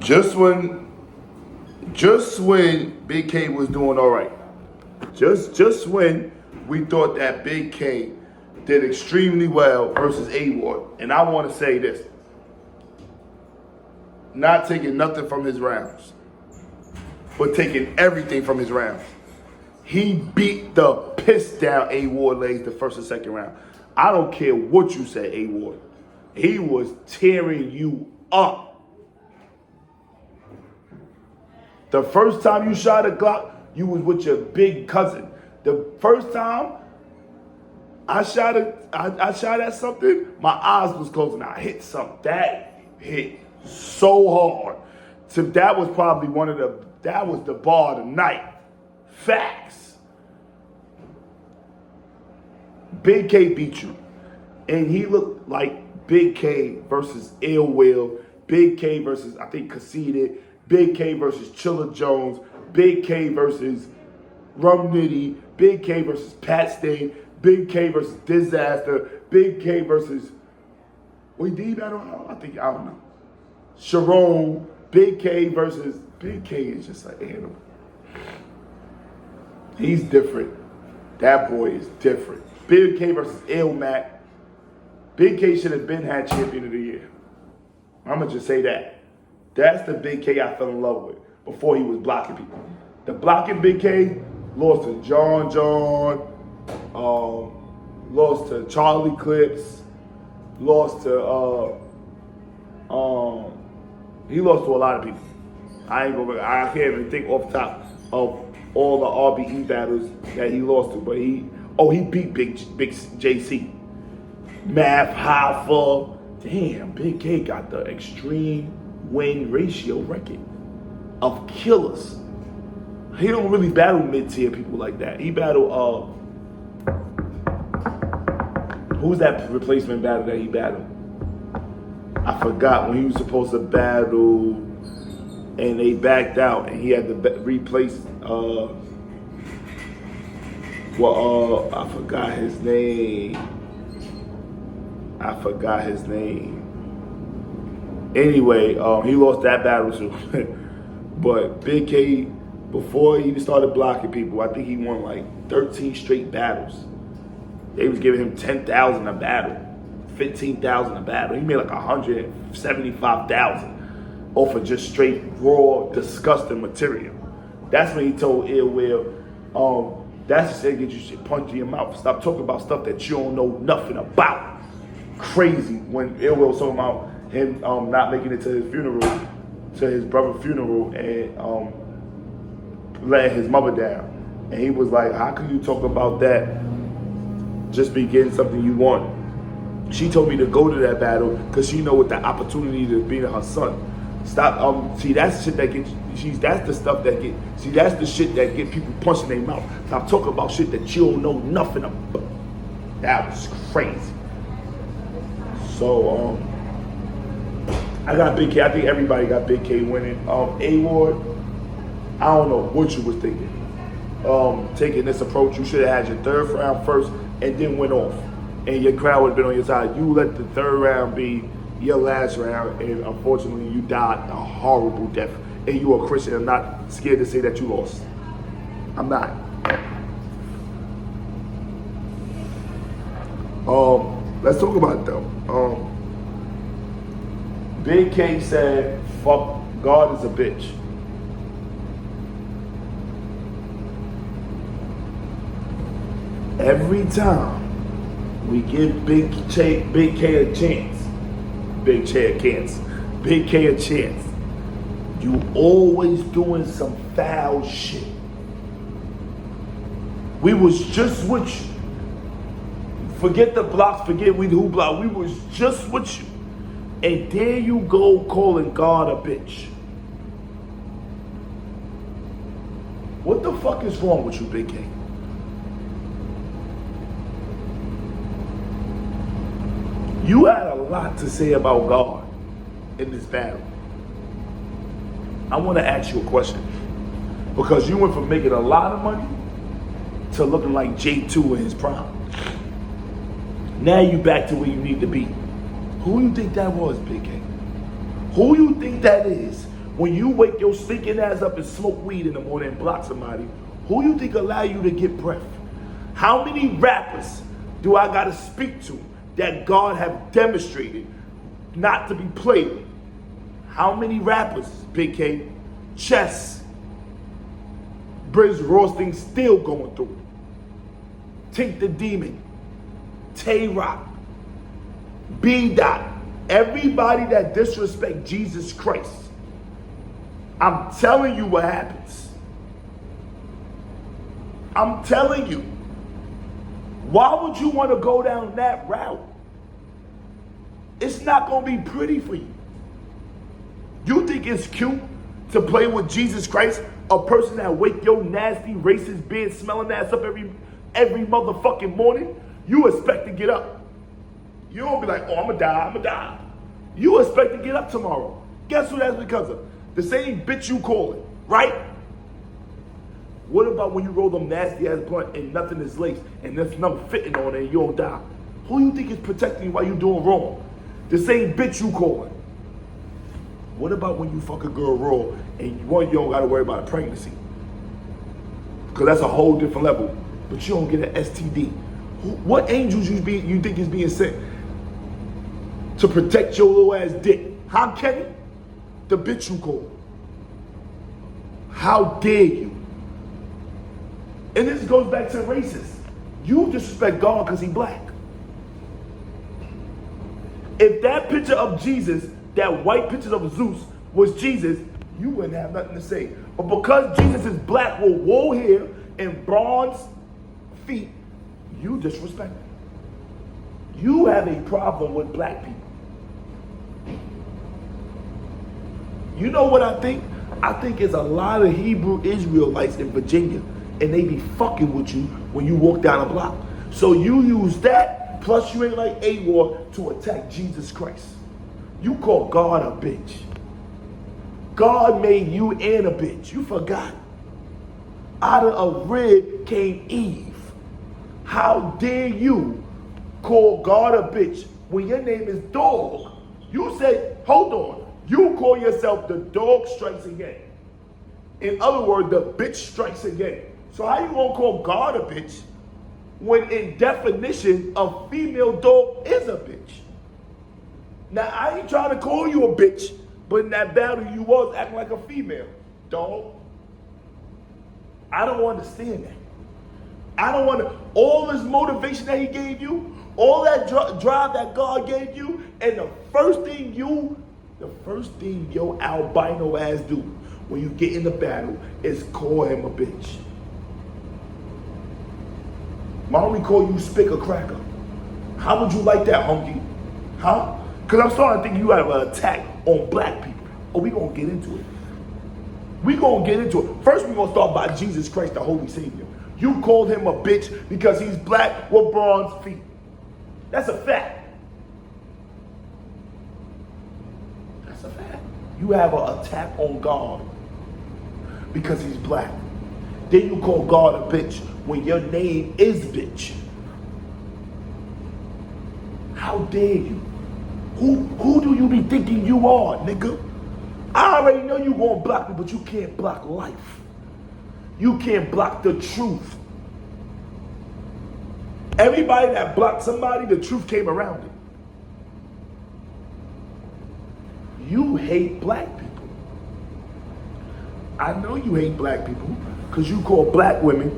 Just when, just when Big K was doing all right, just when we thought that Big K did extremely well versus A Ward, and I want to say this, not taking nothing from his rounds, but taking everything from his rounds. He beat the piss down A Ward legs the first and second round. I don't care what you say, A Ward. He was tearing you up. The first time you shot a Glock, you was with your big cousin. The first time I shot at something, my eyes was closed and I hit something. That hit so hard. So that was probably that was the bar of the night. Facts. Big K beat you. And he looked like Big K versus Ill Will. Big K versus, I think, Conceited. Big K versus Chilla Jones. Big K versus Rum Nitty. Big K versus Pat Stay. Big K versus Disaster. Big K versus, wait, did he battle? I don't know. Sharon. Big K versus, Big K is just an animal. He's different. That boy is different. Big K versus Ilmac. Big K should have been had champion of the year. I'm going to just say that. That's the Big K I fell in love with before he was blocking people. The blocking Big K lost to John, lost to Charlie Clips, lost to, he lost to a lot of people. I can't even think off the top of all the RBE battles that he lost to, but he beat Big JC. Math Hoffa. Damn, Big K got the extreme win ratio record of killers. He don't really battle mid-tier people like that. He battled, who's that replacement battle that he battled? I forgot when he was supposed to battle and they backed out and he had to replace, I forgot his name. Anyway, he lost that battle too. But Big K, before he started blocking people, I think he won like 13 straight battles. They was giving him 10,000 a battle, 15,000 a battle. He made like 175,000 off of just straight raw, disgusting material. That's when he told Ill Will, that's the say get you shit punched in your mouth. Stop talking about stuff that you don't know nothing about. Crazy when Ill Will was talking about him not making it to his funeral, to his brother's funeral, and letting his mother down. And he was like, how can you talk about that just be getting something you want? She told me to go to that battle because she know what the opportunity to be to her son. Stop, see, that's the shit that gets, that's the stuff that get, see, that's the shit that get people punched in their mouth. Stop talking about shit that you don't know nothing about. That was crazy. So, I got Big K. I think everybody got Big K winning. A Ward, I don't know what you was thinking. Taking this approach, you should have had your third round first and then went off. And your crowd would have been on your side. You let the third round be your last round, and unfortunately you died a horrible death. And you are a Christian. I'm not scared to say that you lost. I'm not. Let's talk about it though. Big K said, fuck, God is a bitch. Every time we give Big K a chance, you always doing some foul shit. We was just with you. Forget the blocks, forget who blocked. We was just with you. And there you go calling God a bitch. What the fuck is wrong with you, Big K? You had a lot to say about God in this battle. I want to ask you a question. Because you went from making a lot of money to looking like J2 in his prime. Now you back to where you need to be. Who you think that was, Big K? Who you think that is When you wake your stinking ass up and smoke weed in the morning and block somebody, who you think allow you to get breath? How many rappers do I gotta speak to that God have demonstrated not to be played with? How many rappers, Big K? Chess, Briz Roasting still going through it. Tink the Demon, Tay Rock, B Dot, everybody that disrespect Jesus Christ. I'm telling you what happens. I'm telling you. Why would you want to go down that route? It's not going to be pretty for you. You think it's cute to play with Jesus Christ, a person that wake your nasty, racist, beard smelling ass up every motherfucking morning? You expect to get up. You don't be like, oh, I'm going to die. You expect to get up tomorrow. Guess who that's because of? The same bitch you call it, right? What about when you roll them nasty ass blunt and nothing is laced and there's nothing fitting on it and you don't die? Who you think is protecting you while you doing wrong? The same bitch you calling. What about when you fuck a girl raw and you don't gotta worry about a pregnancy? Because that's a whole different level. But you don't get an STD. What angels you think is being sent to protect your little ass dick? How Kenny? The bitch you call. How dare you? And this goes back to racist. You disrespect God because he black. If that picture of Jesus, that white picture of Zeus was Jesus, you wouldn't have nothing to say. But because Jesus is black with wool hair and bronze feet, you disrespect him. You have a problem with black people. You know what I think? I think it's a lot of Hebrew Israelites in Virginia, and they be fucking with you when you walk down a block. So you use that, plus you ain't like AWOR, to attack Jesus Christ. You call God a bitch. God made you and a bitch. You forgot. Out of a rib came Eve. How dare you call God a bitch when your name is Dog? You said, hold on. You call yourself the dog strikes again. In other words, the bitch strikes again. So how you gonna call God a bitch when in definition a female dog is a bitch? Now I ain't trying to call you a bitch, but in that battle you was acting like a female dog. I don't understand that. I don't want to, all this motivation that he gave you, all that drive that God gave you, and the first thing your albino ass do when you get in the battle is call him a bitch. Why don't we call you Spick or Cracker? How would you like that, Hunky? Huh? Because I'm starting to think you have an attack on black people. Oh, we going to get into it. We going to get into it. First, we going to start by Jesus Christ, the Holy Savior. You called him a bitch because he's black with bronze feet. That's a fact. That's a fact. You have an attack on God because he's black. Then you call God a bitch when your name is bitch. How dare you? Who do you be thinking you are, nigga? I already know you gonna block me, but you can't block life. You can't block the truth. Everybody that blocked somebody, the truth came around it. You hate black people. I know you hate black people because you call black women